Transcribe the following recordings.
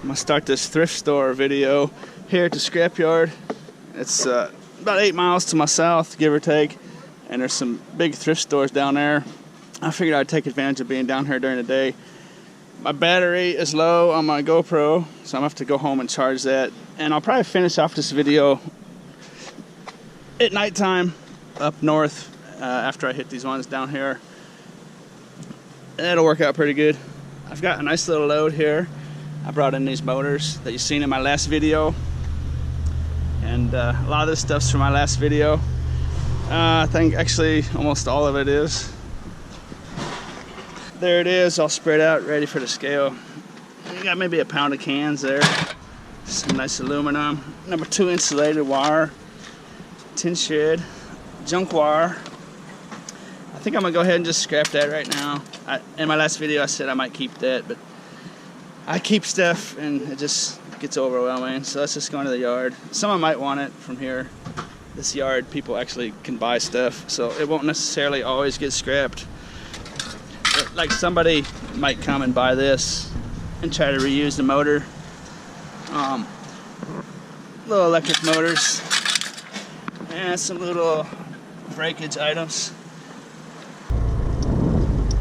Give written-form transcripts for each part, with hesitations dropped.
I'm gonna start this thrift store video here at the Scrapyard. It's about 8 miles to my south, give or take, and there's some big thrift stores down there. I figured I'd take advantage of being down here during the day. My battery is low on my GoPro, so I'm gonna have to go home and charge that. And I'll probably finish off this video at nighttime up north after I hit these ones down here. That'll work out pretty good. I've got a nice little load here. I brought in these motors that you've seen in my last video, and a lot of this stuff's from my last video. I think actually almost all of it is. There it is, all spread out, ready for the scale. You got maybe a pound of cans there. Some nice aluminum. Number 2 insulated wire. Tin shed. Junk wire. I think I'm gonna go ahead and just scrap that right now. In my last video I said I might keep that, but I keep stuff and it just gets overwhelming. So let's just go into the yard. Someone might want it from here. This yard, people actually can buy stuff, so it won't necessarily always get scrapped. But like somebody might come and buy this and try to reuse the motor. Little electric motors and some little breakage items.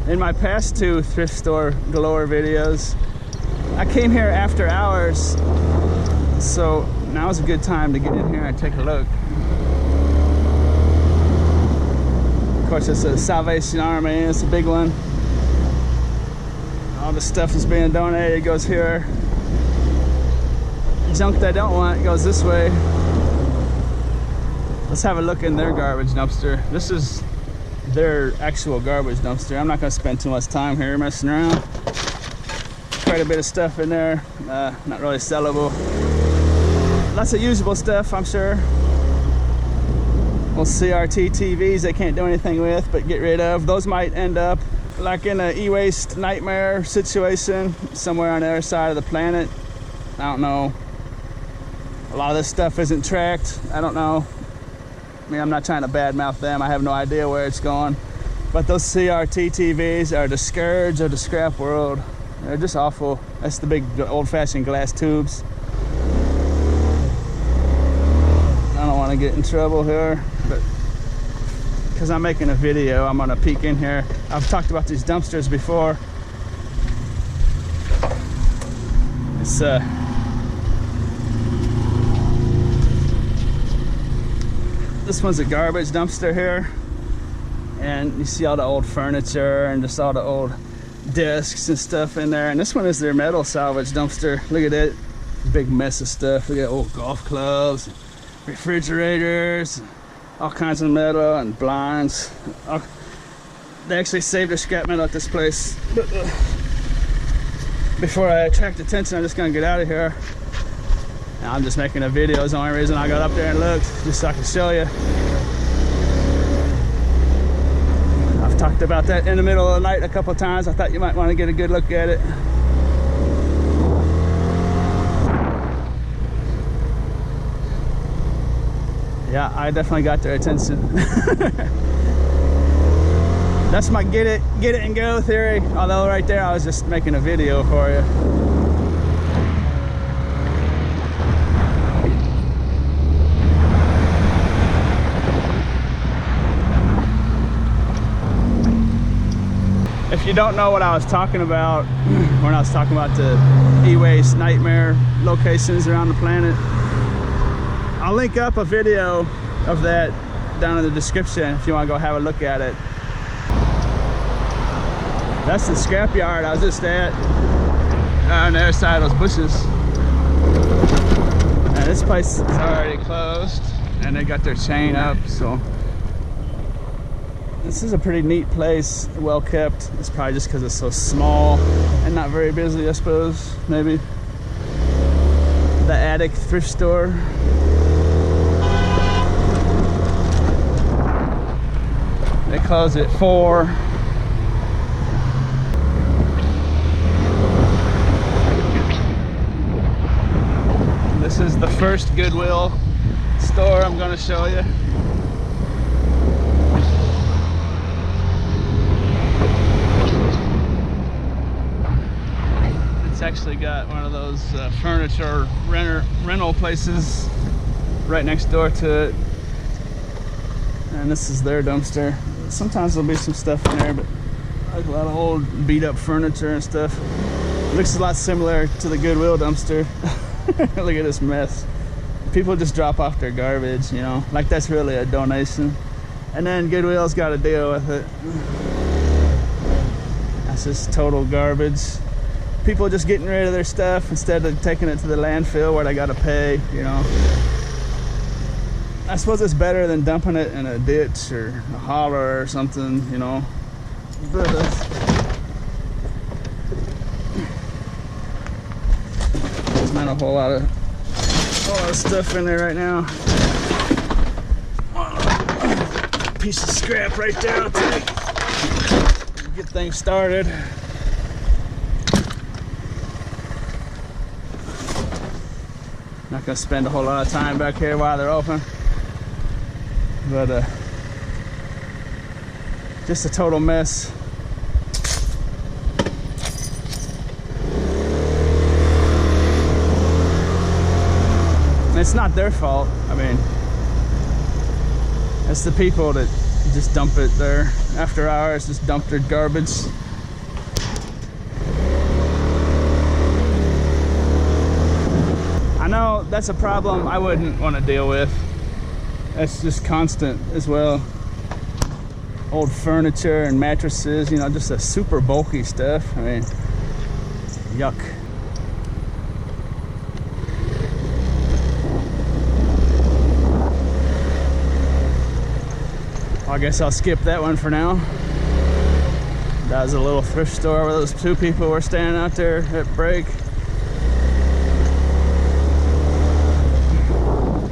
In my past 2 thrift store galore videos, I came here after hours, so now's a good time to get in here and take a look. Of course, it's a Salvation Army, it's a big one. All the stuff is being donated goes here. Junk they don't want goes this way. Let's have a look in their garbage dumpster. This is their actual garbage dumpster. I'm not going to spend too much time here messing around. Quite a bit of stuff in there, not really sellable. Lots of usable stuff, I'm sure. Well, CRT TVs they can't do anything with but get rid of. Those might end up like in an e-waste nightmare situation somewhere on the other side of the planet. I don't know. A lot of this stuff isn't tracked. I don't know. I mean, I'm not trying to badmouth them. I have no idea where it's going. But those CRT TVs are the scourge of the scrap world. They're just awful. That's the big old-fashioned glass tubes. I don't want to get in trouble here, but because I'm making a video, I'm gonna peek in here. I've talked about these dumpsters before. It's this one's a garbage dumpster here, and you see all the old furniture and just all the old desks and stuff in there. And this one is their metal salvage dumpster. Look at that big mess of stuff. Look at old golf clubs, refrigerators, all kinds of metal and blinds. They actually saved their scrap metal at this place. But before I attract attention, I'm just gonna get out of here. Now, I'm just making a video. It's the only reason I got up there and looked, just so I can show you. I've talked about that in the middle of the night a couple times. I thought you might want to get a good look at it. Yeah, I definitely got their attention. That's my get it and go theory. Although right there I was just making a video for you. If you don't know what I was talking about when I was talking about the e-waste nightmare locations around the planet, I'll link up a video of that down in the description if you want to go have a look at it. That's the scrapyard I was just at on the other side of those bushes. And this place is already closed and they got their chain up, so this is a pretty neat place, well kept. It's probably just because it's so small and not very busy, I suppose, maybe. The Attic thrift store. They close at 4. This is the first Goodwill store I'm going to show you. actually got one of those furniture rental places right next door to it. And this is their dumpster. Sometimes there'll be some stuff in there, but like a lot of old beat up furniture and stuff. It looks a lot similar to the Goodwill dumpster. Look at this mess. People just drop off their garbage, you know, like that's really a donation. And then Goodwill's got to deal with it. That's just total garbage. People just getting rid of their stuff instead of taking it to the landfill where they got to pay, you know. I suppose it's better than dumping it in a ditch or a holler or something, you know. But there's not a whole lot of stuff in there right now. Piece of scrap right there I'll take. Get things started. Not gonna spend a whole lot of time back here while they're open. But just a total mess. And it's not their fault. I mean, it's the people that just dump it there after hours, just dump their garbage. I know that's a problem I wouldn't want to deal with. That's just constant as well. Old furniture and mattresses, you know, just a super bulky stuff. I mean, yuck. I guess I'll skip that one for now. That was a little thrift store where those two people were standing out there at break.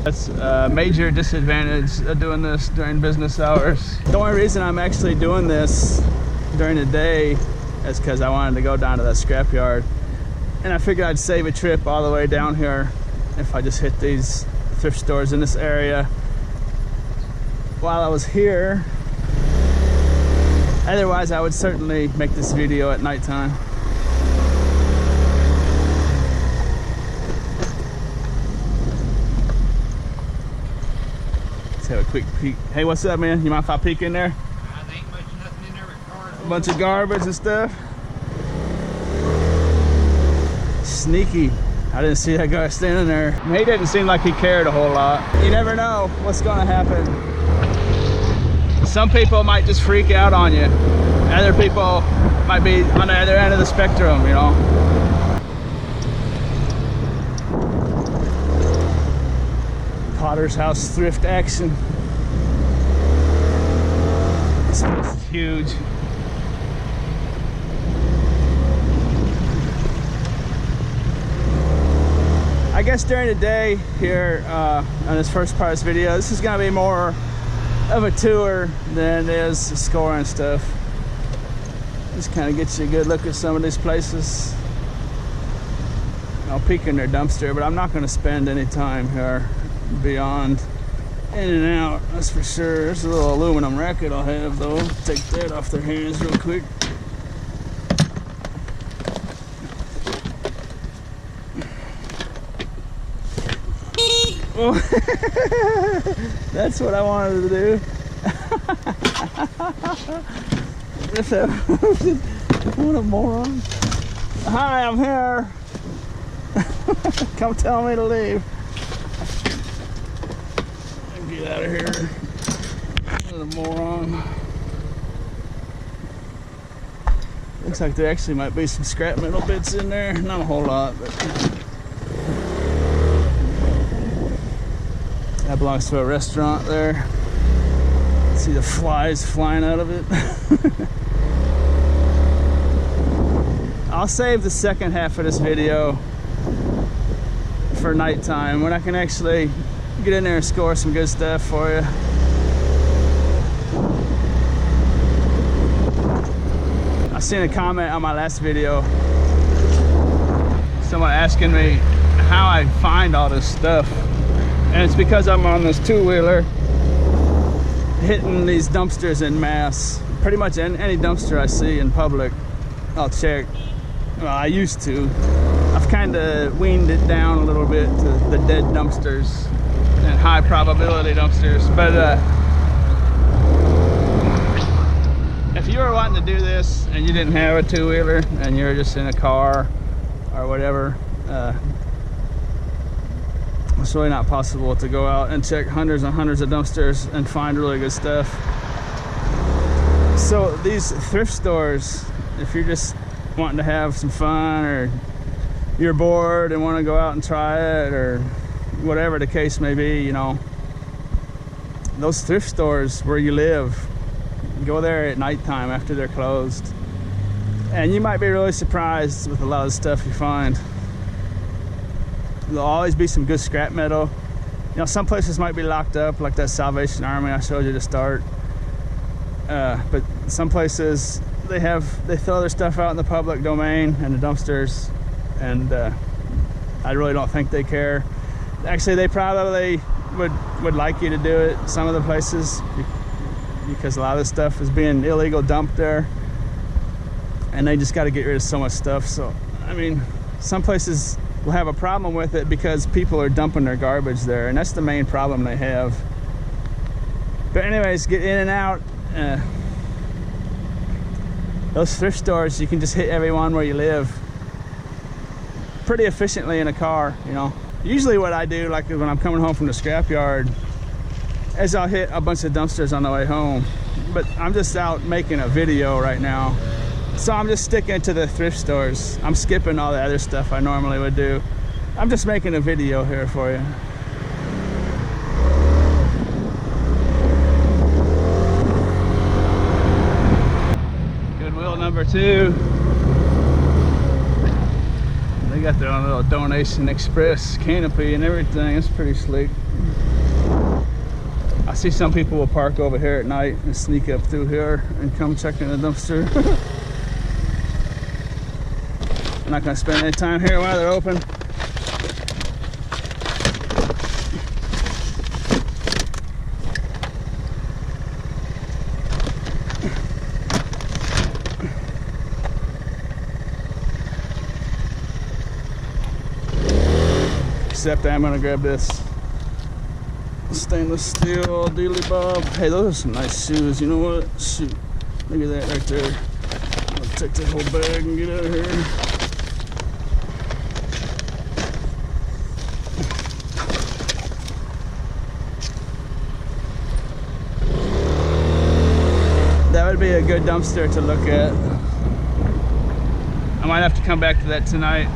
That's a major disadvantage of doing this during business hours. The only reason I'm actually doing this during the day is because I wanted to go down to that scrapyard. And I figured I'd save a trip all the way down here if I just hit these thrift stores in this area while I was here. Otherwise, I would certainly make this video at nighttime. Let's have a quick peek. Hey, what's up, man? You mind if I peek in there? There ain't much nothing in there but cardboard. A bunch of garbage and stuff. Sneaky. I didn't see that guy standing there. He didn't seem like he cared a whole lot. You never know what's gonna happen. Some people might just freak out on you. Other people might be on the other end of the spectrum, you know. Potter's House thrift action. This place is huge. I guess during the day here on this first part of this video, this is gonna be more of a tour than it is scoring stuff. Just kind of gets you a good look at some of these places. I'll peek in their dumpster, but I'm not going to spend any time here beyond in and out, that's for sure. There's a little aluminum racket I'll have though. Take that off their hands real quick. Oh. That's what I wanted to do. What a moron. Hi, I'm here. Come tell me to leave. Get out of here. What a moron. Looks like there actually might be some scrap metal bits in there. Not a whole lot, but that belongs to a restaurant there. See the flies flying out of it. I'll save the second half of this video for nighttime when I can actually get in there and score some good stuff for you. I seen a comment on my last video, someone asking me how I find all this stuff. And it's because I'm on this two-wheeler hitting these dumpsters en masse. Pretty much any dumpster I see in public, I'll check. Well, I used to. I've kind of weaned it down a little bit to the dead dumpsters and high probability dumpsters. But if you were wanting to do this and you didn't have a two-wheeler and you're just in a car or whatever, it's really not possible to go out and check hundreds and hundreds of dumpsters and find really good stuff. So these thrift stores, if you're just wanting to have some fun, or you're bored and want to go out and try it, or whatever the case may be, you know, those thrift stores where you live, go there at nighttime after they're closed, and you might be really surprised with a lot of the stuff you find. There'll always be some good scrap metal. You know, some places might be locked up, like that Salvation Army I showed you to start. But some places they throw their stuff out in the public domain and the dumpsters, and I really don't think they care. Actually, they probably would like you to do it, some of the places, because a lot of this stuff is being illegal dumped there, and they just got to get rid of so much stuff. So I mean, some places will have a problem with it because people are dumping their garbage there, and that's the main problem they have. But anyways, get in and out. Those thrift stores, you can just hit every one where you live pretty efficiently in a car, you know. Usually what I do, like when I'm coming home from the scrapyard, is I'll hit a bunch of dumpsters on the way home. But I'm just out making a video right now, so I'm just sticking to the thrift stores. I'm skipping all the other stuff I normally would do. I'm just making a video here for you. Goodwill number 2. They got their own little donation express canopy and everything. It's pretty sleek. I see some people will park over here at night and sneak up through here and come check in the dumpster. I'm not going to spend any time here while they're open. Except I'm going to grab this stainless steel dealy bob. Hey, those are some nice shoes. You know what? Shoot. Look at that right there. I'll take that whole bag and get out of here. That would be a good dumpster to look at. I might have to come back to that tonight.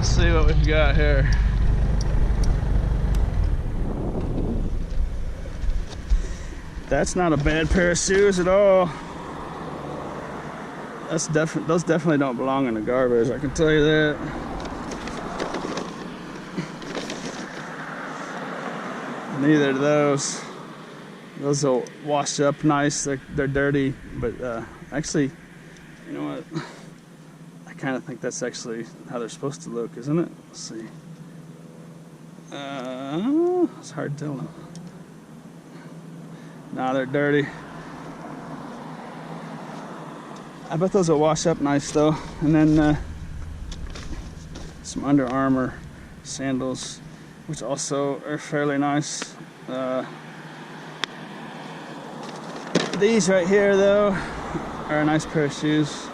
See what we've got here. That's not a bad pair of shoes at all. Those definitely don't belong in the garbage, I can tell you that. Neither do those. Those will wash up nice. They're dirty, but actually, you know what? I kind of think that's actually how they're supposed to look, isn't it? Let's see. It's hard to tell. Nah, they're dirty. I bet those will wash up nice though. And then some Under Armour sandals, which also are fairly nice. These right here though are a nice pair of shoes.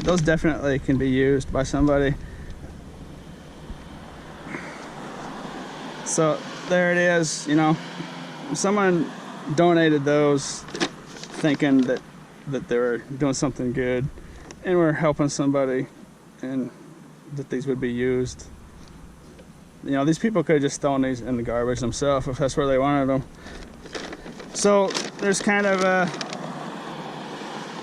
Those definitely can be used by somebody. So there it is, you know. Someone donated those thinking that they were doing something good and we're helping somebody and that these would be used. You know, these people could have just thrown these in the garbage themselves if that's where they wanted them. So there's kind of a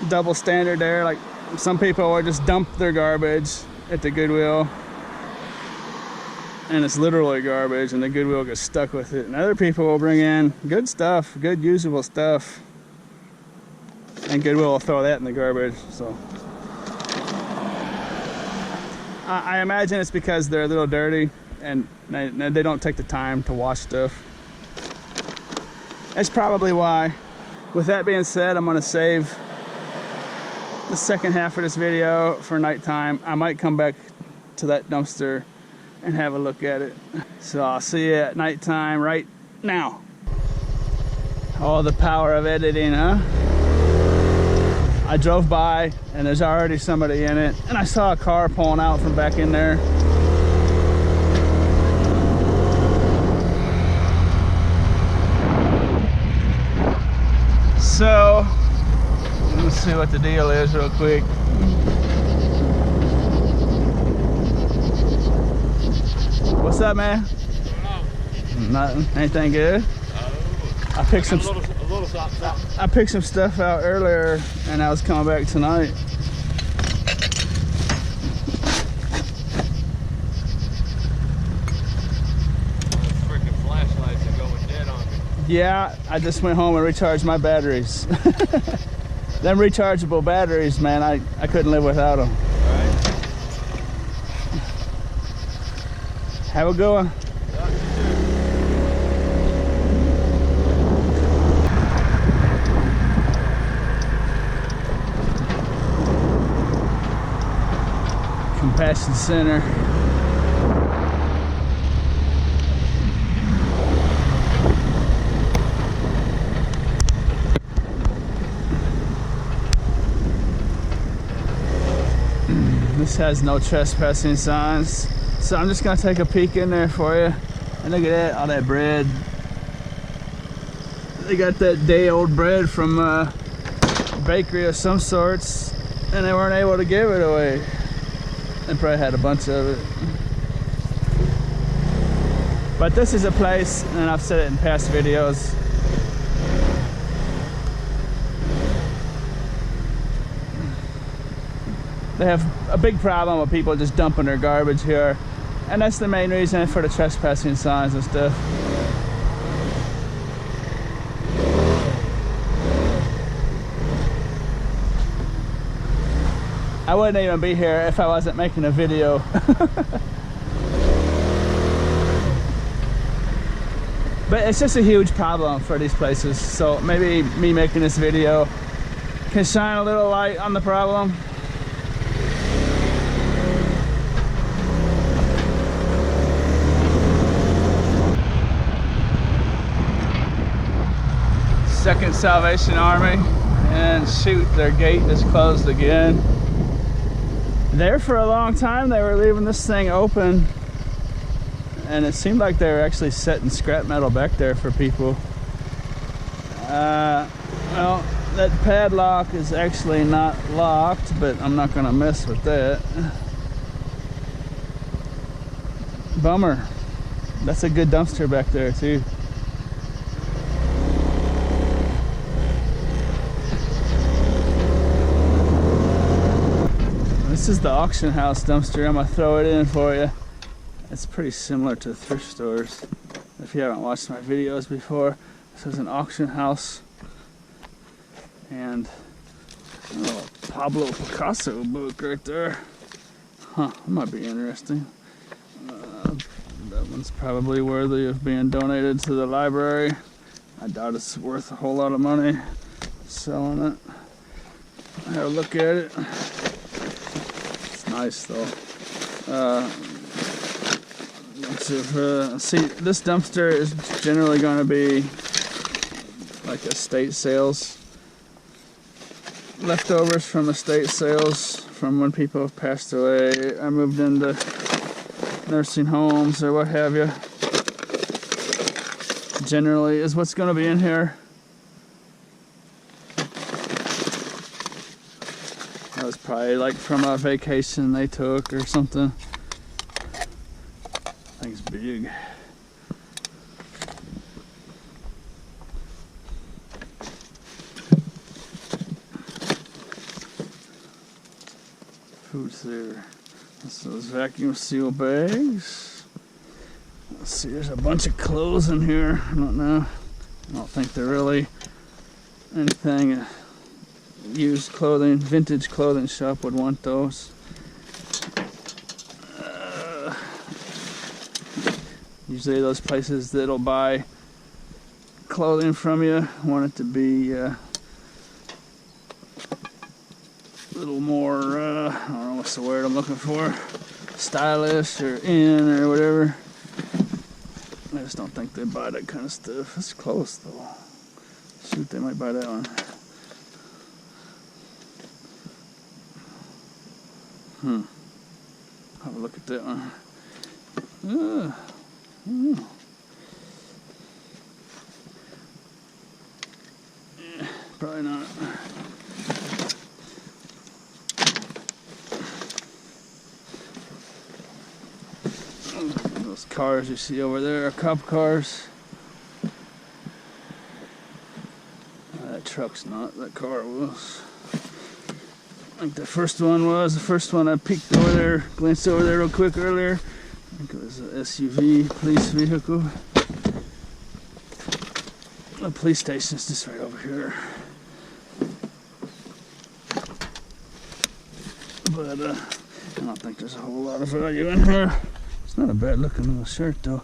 double standard there. Like, some people will just dump their garbage at the Goodwill and it's literally garbage and the Goodwill gets stuck with it, and other people will bring in good stuff, good usable stuff, and Goodwill will throw that in the garbage. So I imagine it's because they're a little dirty and they don't take the time to wash stuff. That's probably why. With that being said, I'm gonna save the second half of this video for nighttime. I might come back to that dumpster and have a look at it. So I'll see you at nighttime right now. Oh, the power of editing, huh? I drove by and there's already somebody in it, and I saw a car pulling out from back in there. So let's see what the deal is real quick. What's up, man? Nothing. Anything good? I picked some. I picked some stuff out earlier, and I was coming back tonight. Freaking flashlights are going dead on me. Yeah, I just went home and recharged my batteries. Them rechargeable batteries, man, I couldn't live without them. All right. Have a good one. Compassion Center. This has no trespassing signs, so I'm just gonna take a peek in there for you. And look at that, all that bread. They got that day-old bread from a bakery of some sorts, and they weren't able to give it away. They probably had a bunch of it. But this is a place, and I've said it in past videos, they have a big problem with people just dumping their garbage here, and that's the main reason for the trespassing signs and stuff. I wouldn't even be here if I wasn't making a video. But it's just a huge problem for these places, so maybe me making this video can shine a little light on the problem. Second Salvation Army, and shoot, their gate is closed again. There for a long time they were leaving this thing open, and it seemed like they were actually setting scrap metal back there for people. Well, that padlock is actually not locked, but I'm not gonna mess with that. Bummer. That's a good dumpster back there too. This is the auction house dumpster. I'm gonna throw it in for you. It's pretty similar to thrift stores. If you haven't watched my videos before, this is an auction house. And oh, Pablo Picasso book right there. Huh, that might be interesting. That one's probably worthy of being donated to the library. I doubt it's worth a whole lot of money selling it. Have a look at it. Nice though. See, this dumpster is generally going to be like estate sales, leftovers from estate sales from when people have passed away. I moved into nursing homes or what have you. Generally is what's going to be in here. That was probably like from a vacation they took or something. Thing's big. Food's there. That's those vacuum seal bags. Let's see, there's a bunch of clothes in here. I don't know. I don't think they're really anything used clothing, vintage clothing shop would want those. Usually those places that'll buy clothing from you want it to be a little more, I don't know what's the word I'm looking for, stylish or in or whatever. I just don't think they buy that kind of stuff. It's close though. Shoot, they might buy that one. Have a look at that one. Yeah, probably not. Those cars you see over there are cop cars. That truck's not, that car was. I think the first one was. The first one I peeked over there, glanced over there real quick earlier. I think it was an SUV police vehicle. The police station's just right over here. But I don't think there's a whole lot of value in here. It's not a bad looking little shirt though.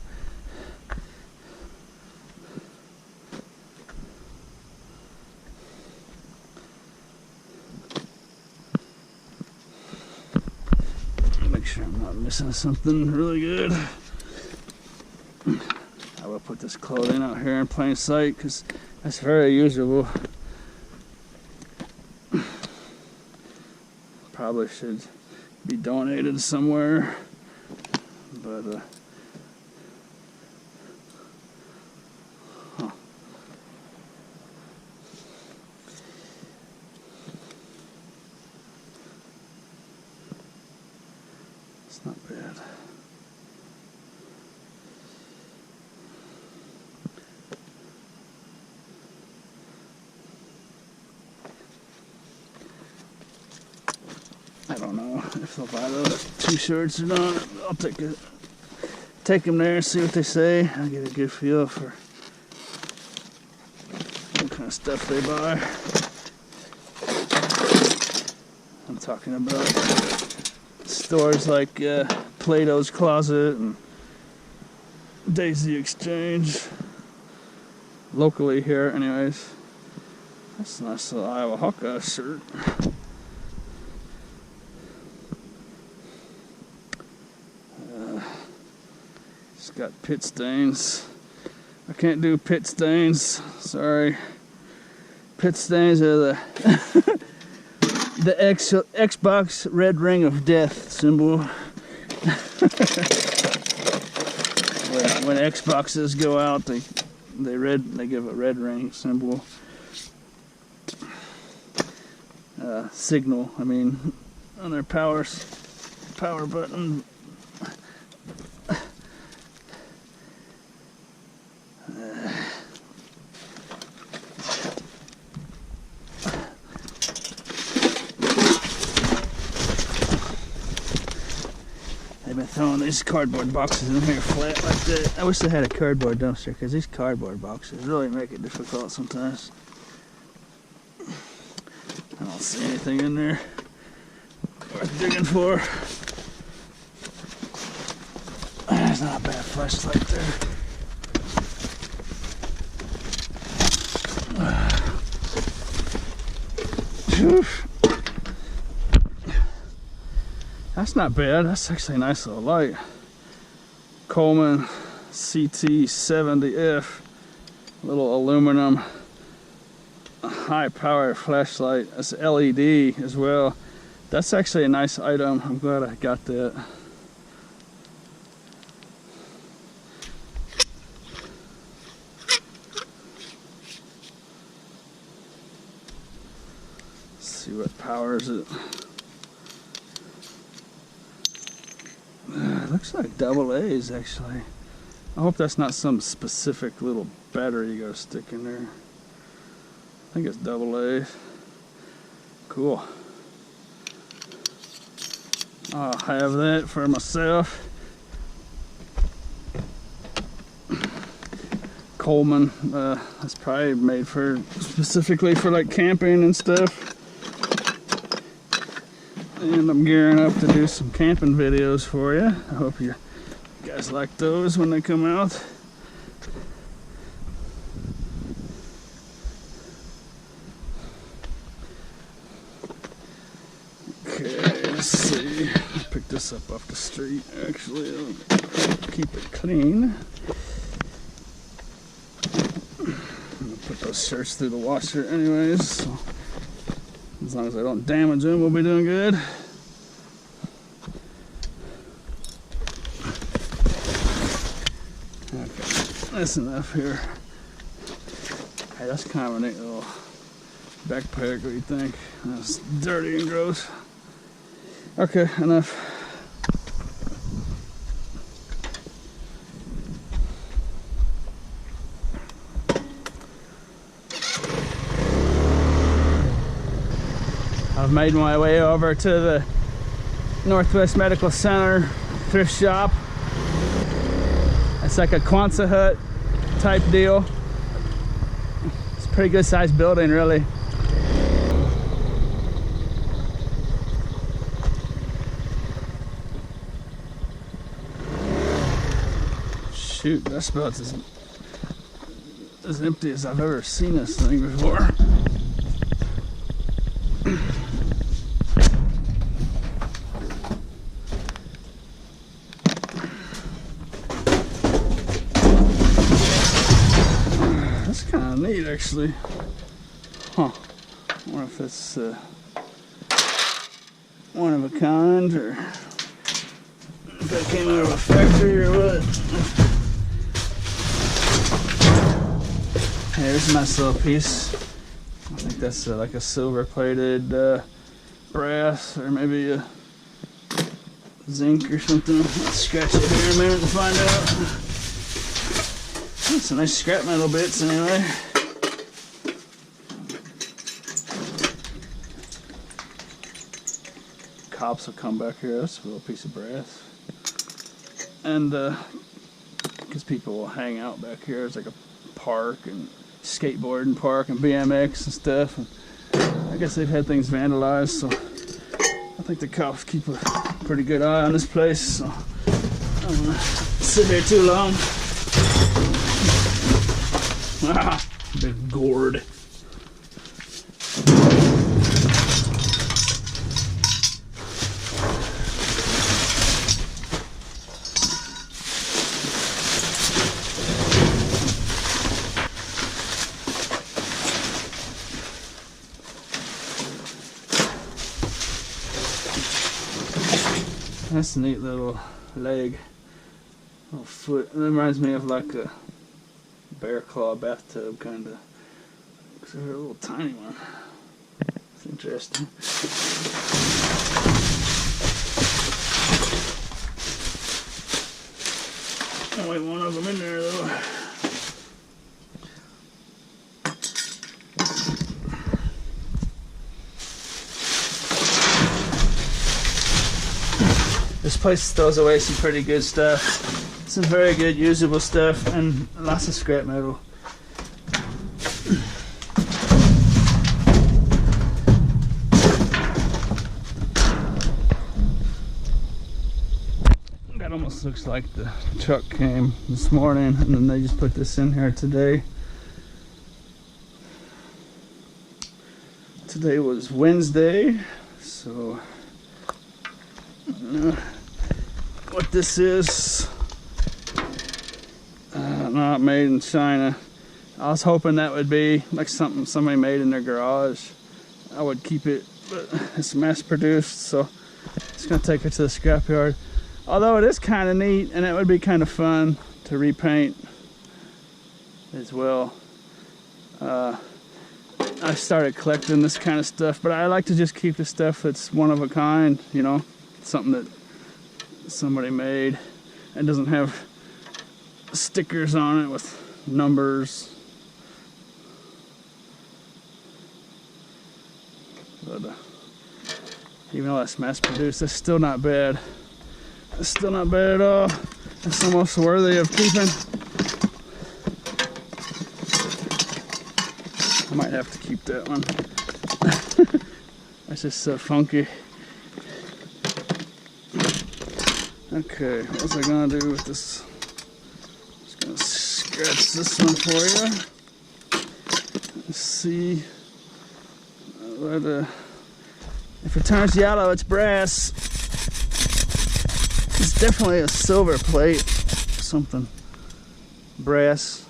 Make sure I'm not missing something really good. I will put this clothing out here in plain sight because that's very usable. Probably should be donated somewhere, but it's not bad. I don't know if they'll buy those two shirts or not. I'll take them there and see what they say. I'll get a good feel for what kind of stuff they buy. I'm talking about stores like Plato's Closet and Daisy Exchange. Locally here, anyways. That's a nice little Iowa Hawkeye shirt. It's got pit stains. I can't do pit stains. Sorry. Pit stains are the the Xbox red ring of death symbol. when Xboxes go out, they give a red ring symbol. Signal. I mean, on their power button. They've been throwing these cardboard boxes in here flat like that. I wish they had a cardboard dumpster because these cardboard boxes really make it difficult sometimes. I don't see anything in there worth digging for. There's not a bad flashlight there. That's not bad. That's actually a nice little light. Coleman CT70F, little aluminum, high power flashlight. It's LED as well. That's actually a nice item. I'm glad I got that. Let's see what powers it. Looks like double A's actually. I hope that's not some specific little battery you gotta stick in there. I think it's double A. Cool. I'll have that for myself. Coleman, that's probably made for specifically for like camping and stuff. And I'm gearing up to do some camping videos for you. I hope you guys like those when they come out. Okay, let's see. I'll pick this up off the street. Actually, I'll keep it clean. I'm gonna put those shirts through the washer anyways, so as long as I don't damage them, we'll be doing good. Okay, that's enough here. Hey, that's kind of a neat little backpack. What do you think? That's dirty and gross. Okay, enough. I've made my way over to the Northwest Medical Center thrift shop. It's like a Quonset hut type deal. It's a pretty good sized building, really. Shoot, that's about as empty as I've ever seen this thing before. That's kind of neat, actually. Huh. I wonder if it's one of a kind, or if that came out of a factory or what. Here's a nice little piece. I think that's like a silver plated brass, or maybe a zinc or something. Let's scratch it here a minute and find out. That's some nice scrap metal bits anyway. Cops will come back here. That's a little piece of brass. And because people will hang out back here. It's like a park and skateboarding park and BMX and stuff. And I guess they've had things vandalized, so I think the cops keep a pretty good eye on this place. So I don't want to sit here too long. Ah, big gourd. That's a neat little leg, little foot. It reminds me of like a bear claw bathtub kind of. Except for a little tiny one. It's interesting. Only one of them in there though. This place throws away some pretty good stuff. Some very good usable stuff and lots of scrap metal. That almost looks like the truck came this morning and then they just put this in here today. Today was Wednesday, so I don't know what this is. Not made in China. I was hoping that would be like something somebody made in their garage. I would keep it, but it's mass produced, so it's gonna take it to the scrapyard. Although it is kind of neat and it would be kind of fun to repaint as well. I started collecting this kind of stuff, but I like to just keep the stuff that's one of a kind, you know, something that somebody made and doesn't have stickers on it with numbers. But even though that's mass produced, it's still not bad. It's still not bad at all. It's almost worthy of keeping. I might have to keep that one. That's just so funky. Okay, what was I gonna do with this? Just gonna scratch this one for you. Let's see. If it turns yellow, it's brass. It's definitely a silver plate. Something. Brass.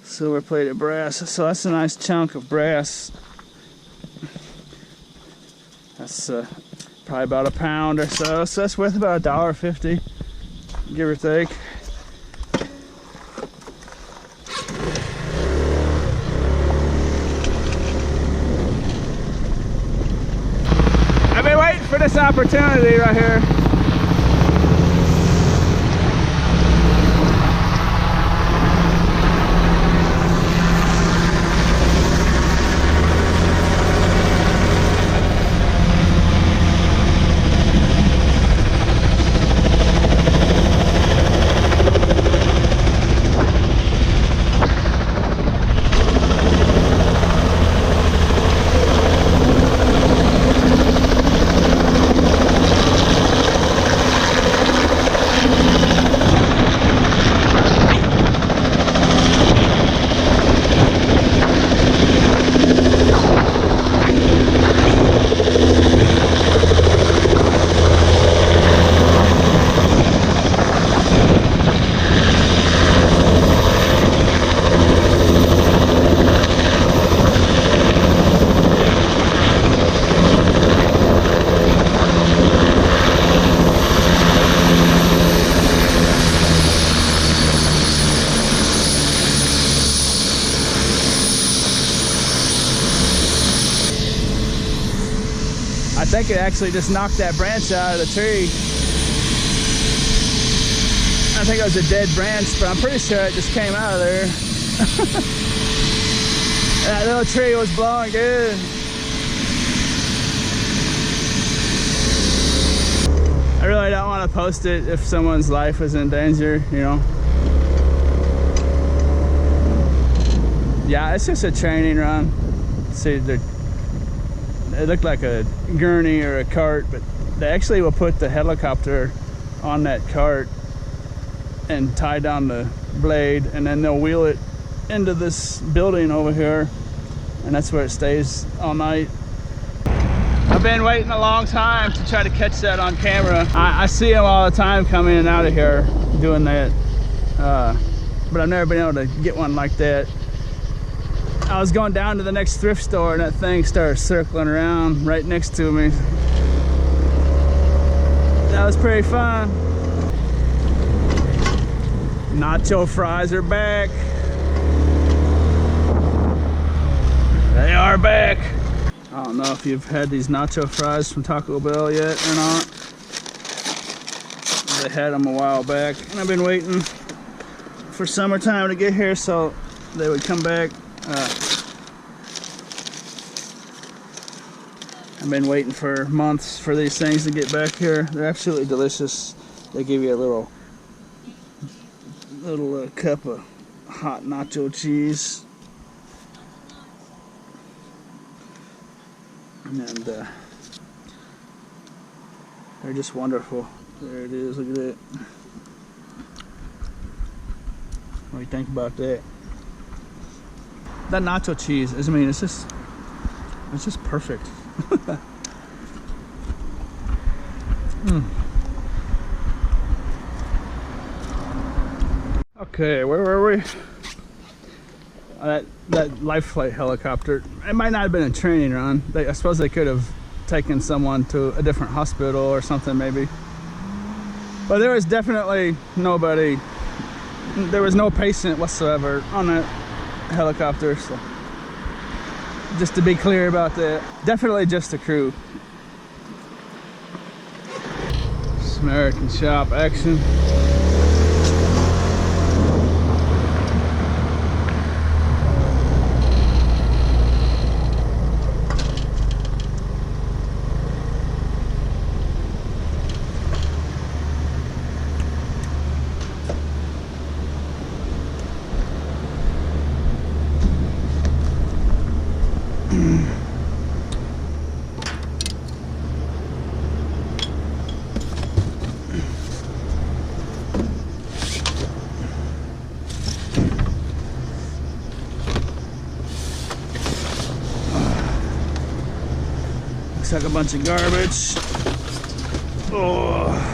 Silver plated brass. So that's a nice chunk of brass. That's probably about a pound or so. So that's worth about $1.50, give or take. I've been waiting for this opportunity right here. I think it actually just knocked that branch out of the tree. I think it was a dead branch, but I'm pretty sure it just came out of there. That little tree was blowing good. I really don't want to post it if someone's life is in danger, you know. Yeah, it's just a training run. See, it looked like a gurney or a cart, but they actually will put the helicopter on that cart and tie down the blade, and then they'll wheel it into this building over here, and that's where it stays all night. I've been waiting a long time to try to catch that on camera. I see them all the time coming in and out of here doing that, but I've never been able to get one like that. I was going down to the next thrift store and that thing started circling around right next to me. That was pretty fun. Nacho fries are back. They are back. I don't know if you've had these nacho fries from Taco Bell yet or not. They had them a while back, and I've been waiting for summertime to get here so they would come back. I've been waiting for months for these things to get back here. They're absolutely delicious. They give you a little cup of hot nacho cheese, and they're just wonderful. There it is. Look at that. What do you think about that? That nacho cheese is, I mean, it's just perfect. Okay, where were we? That life flight helicopter. It might not have been a training run. I suppose they could have taken someone to a different hospital or something, maybe. But there was definitely nobody. There was no patient whatsoever on that helicopter. So just to be clear about that, definitely just a crew. American shop action. Took a bunch of garbage. Oh.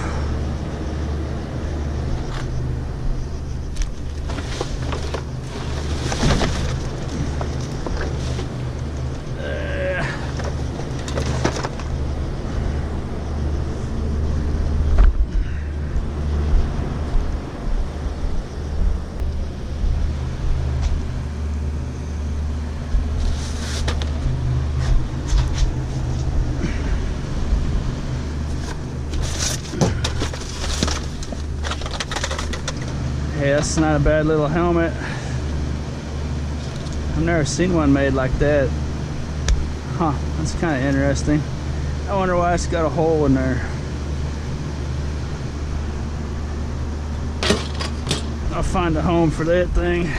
Hey, that's not a bad little helmet. I've never seen one made like that. Huh, that's kind of interesting. I wonder why it's got a hole in there. I'll find a home for that thing.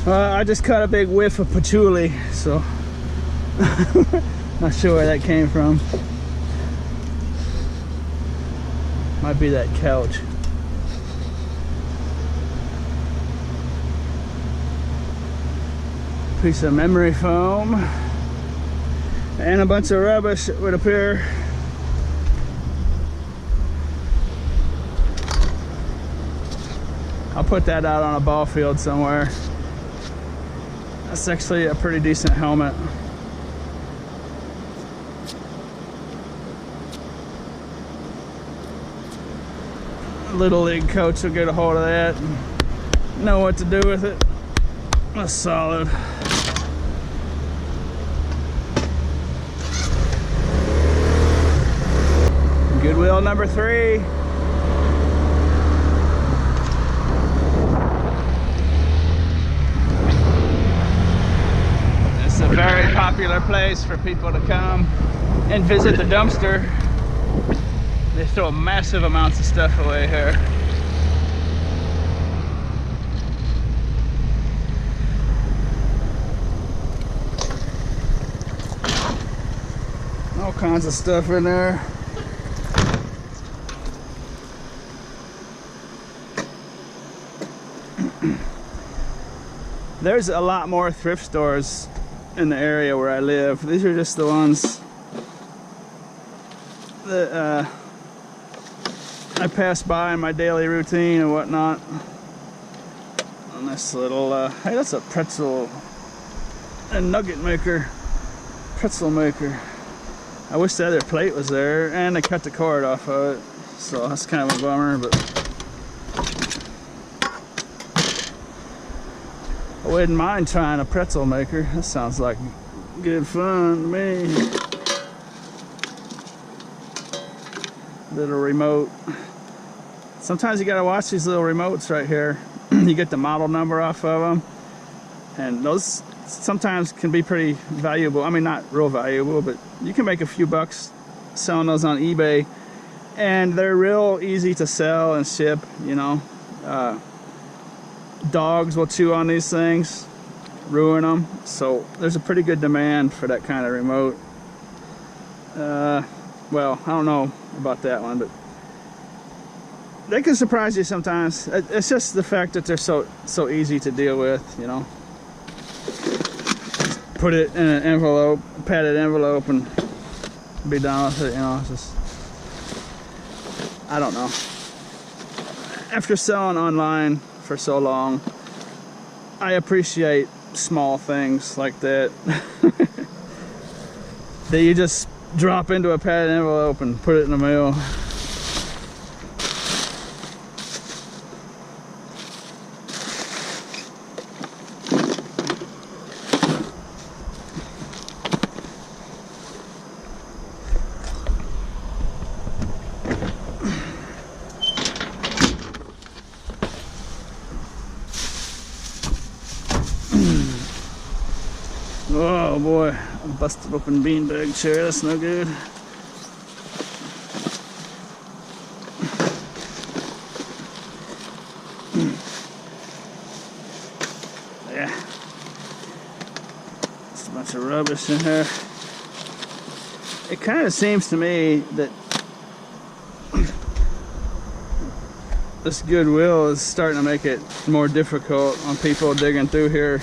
I just caught a big whiff of patchouli, so not sure where that came from. Might be that couch. Piece of memory foam and a bunch of rubbish, it would appear. I'll put that out on a ball field somewhere. That's actually a pretty decent helmet. Little league coach will get a hold of that and know what to do with it. That's solid. Goodwill number 3. It's a very popular place for people to come and visit the dumpster. They throw massive amounts of stuff away here. All kinds of stuff in there. There's a lot more thrift stores in the area where I live. These are just the ones that I pass by in my daily routine and whatnot. And this little, hey, that's a pretzel and nugget maker, pretzel maker. I wish the other plate was there, and they cut the cord off of it, so that's kind of a bummer, but I wouldn't mind trying a pretzel maker. That sounds like good fun to me. Little remote. Sometimes you gotta watch these little remotes right here. You get the model number off of them, and those sometimes can be pretty valuable. I mean, not real valuable, but you can make a few bucks selling those on eBay, and they're real easy to sell and ship, you know. Dogs will chew on these things, ruin them, so there's a pretty good demand for that kind of remote. Well, I don't know about that one, but they can surprise you sometimes. It's just the fact that they're so easy to deal with, you know. Just put it in an envelope, padded envelope, and be done with it, you know. It's just, I don't know. After selling online for so long, I appreciate small things like that. That you just drop into a padded envelope and put it in the mail. Oh boy, I busted open beanbag chair, that's no good. rubbish in here. It kind of seems to me that this Goodwill is starting to make it more difficult on people digging through here.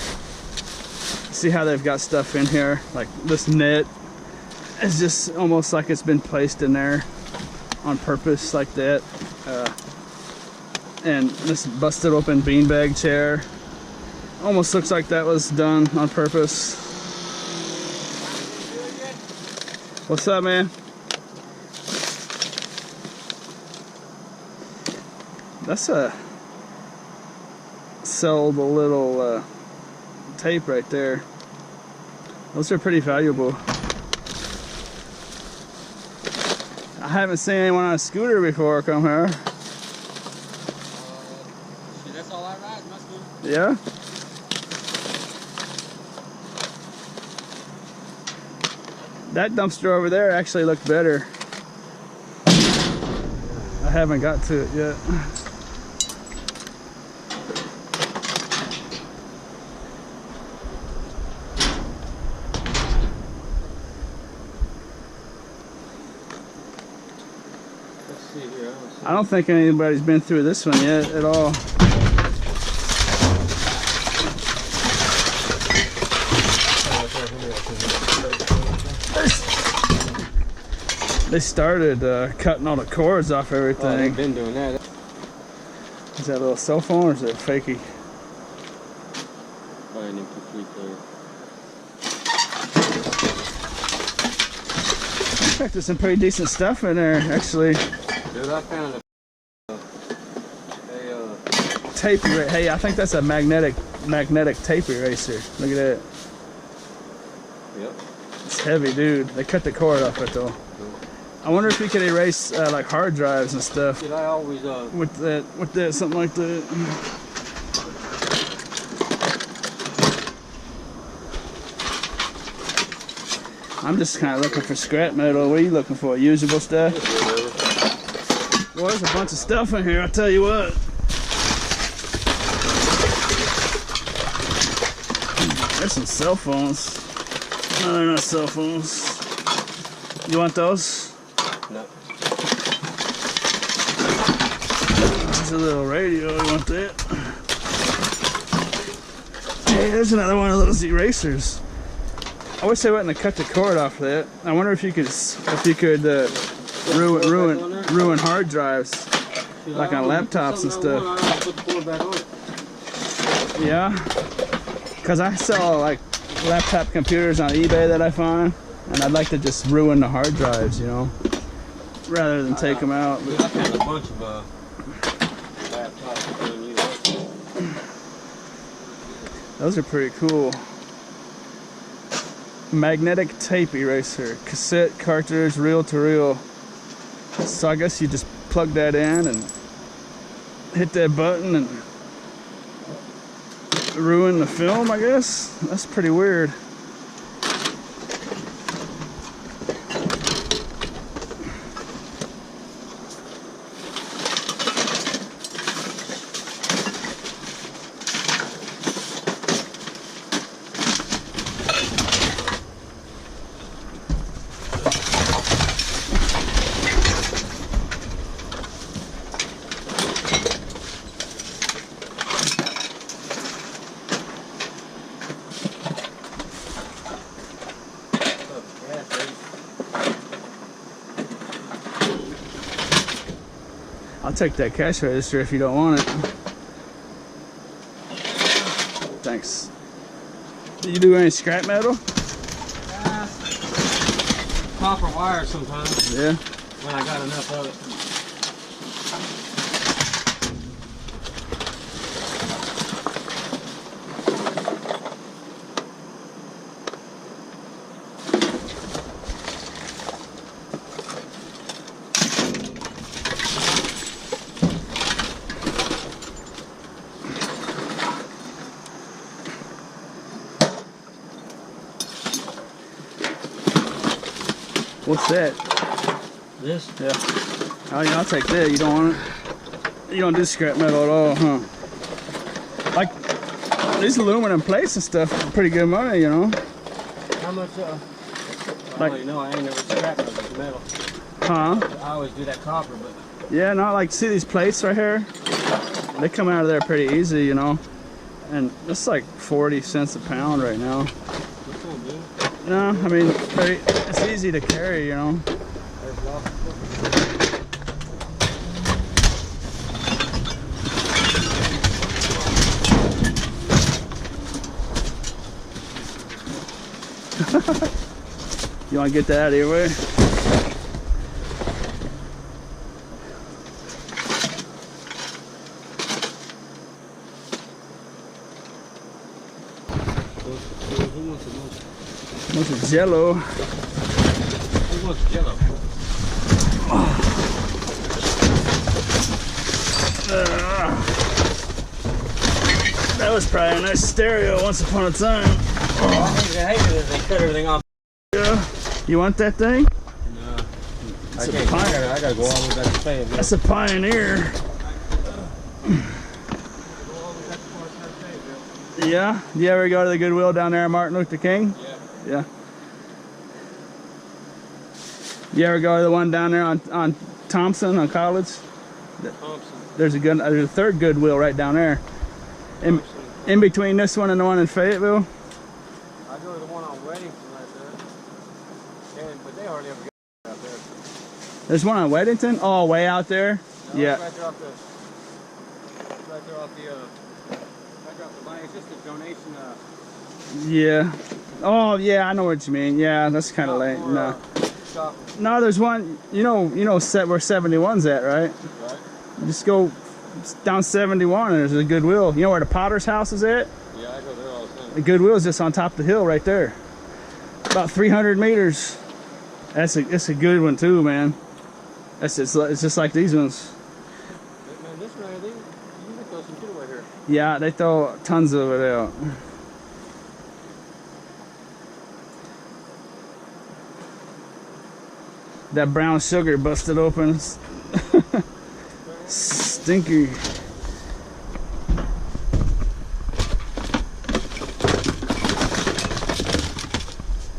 See how they've got stuff in here, like this net is just almost like it's been placed in there on purpose like that. And this busted open beanbag chair almost looks like that was done on purpose. What's up, man? That's a sellable little tape right there. Those are pretty valuable. I haven't seen anyone on a scooter before come here. Shit, that's all I ride, my scooter. Yeah? That dumpster over there actually looked better. I haven't got to it yet. Let's see here. I don't think anybody's been through this one yet at all. They started cutting all the cords off everything. Oh, they've been doing that. Is that a little cell phone or is it a fakie? Probably an incomplete there. In fact, there's some pretty decent stuff in there, actually. Dude, I found a Tape eraser. Hey, I think that's a magnetic tape eraser. Look at that. Yep. It's heavy, dude. They cut the cord off it though. I wonder if you could erase like hard drives and stuff. Did I always with that, something like that. I'm just kind of looking for scrap metal. What are you looking for? Usable stuff? Well, there's a bunch of stuff in here. I'll tell you what. There's some cell phones. No, they're not cell phones. You want those? No. There's a little radio. You want that? Hey, there's another one of those erasers. I wish they wouldn't have cut the cord off that. I wonder if you could ruin hard drives, like on laptops and stuff. Yeah, because I sell like laptop computers on eBay that I find, and I'd like to just ruin the hard drives, you know, rather than take them out. I found a bunch of laptops. Those are pretty cool. Magnetic tape eraser, cassette cartridge, reel to reel. So I guess you just plug that in and hit that button and ruin the film, I guess. That's pretty weird. I'll take that cash register if you don't want it. Thanks. Do you do any scrap metal? Copper wire sometimes. Yeah. When I got enough of it. What's that? This? Yeah. Oh yeah, I'll take that. You don't want it? You don't do scrap metal at all, huh? Like these aluminum plates and stuff are pretty good money, you know. How much, I Like- don't even know, I ain't never scrapped on this metal. Huh? I always do that copper, but Yeah, no, like, see these plates right here? They come out of there pretty easy, you know? And it's like 40 cents a pound right now. this won't do. No, I mean, it's easy to carry, you know? There's lots of You want to get that out of your way? Who wants the most? What's a Jello? Who wants Jello? That was probably a nice stereo once upon a time. I hate it if they cut everything off. Yeah. You want that thing? No. It's I a can't pine- carry it. I gotta go all the way back to Fayetteville. That's a Pioneer. Yeah? Do you ever go to the Goodwill down there at Martin Luther King? Yeah. Yeah. You ever go to the one down there on Thompson on College? Thompson. There's a third Goodwill right down there. In between this one and the one in Fayetteville. I go to the one on Weddington right there. But they hardly ever get out there. There's one on Weddington? Oh, way out there? No, Yeah. it's right there off the line. It's just a donation. Yeah. Oh, yeah, I know what you mean. Yeah, that's kind of late. No. Shopping, No, there's one, you know where 71's at, right? right? Just go down 71 and there's a Goodwill. You know where the Potter's house is at? Yeah, I go there all the time. The Goodwill's just on top of the hill right there. About 300 meters. It's a good one too, man. It's just like these ones. Man, this one, you can throw some shit away here. Yeah, they throw tons of it out. That brown sugar busted open. Stinky.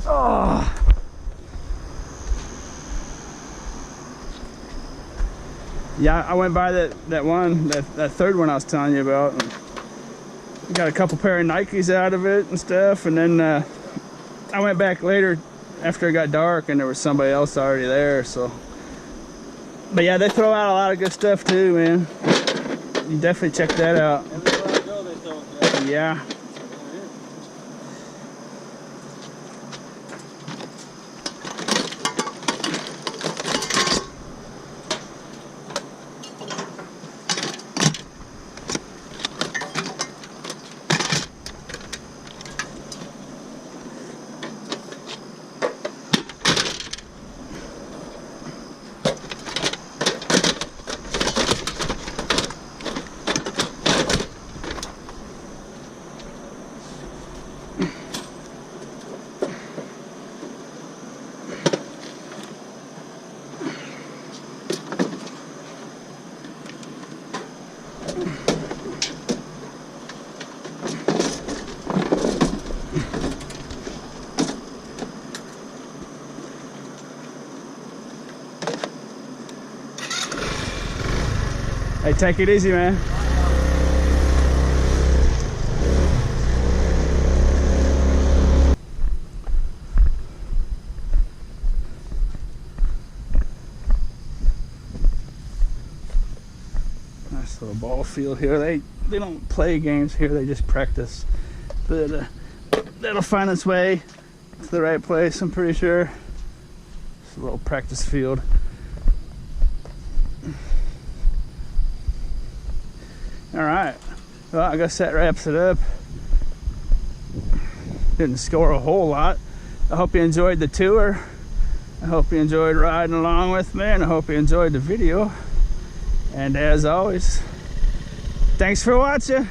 Oh. Yeah, I went by that third one I was telling you about. And got a couple pair of Nikes out of it and stuff, and then I went back later after it got dark and there was somebody else already there, so. But yeah, they throw out a lot of good stuff too, man. You definitely check that out. Everywhere I go, they throw it. Yeah. Hey, take it easy, man. Nice little ball field here. They don't play games here, they just practice. But that'll find its way to the right place, I'm pretty sure. It's a little practice field. All right, well, I guess that wraps it up. Didn't score a whole lot. I hope you enjoyed the tour. I hope you enjoyed riding along with me, and I hope you enjoyed the video. And as always, thanks for watching.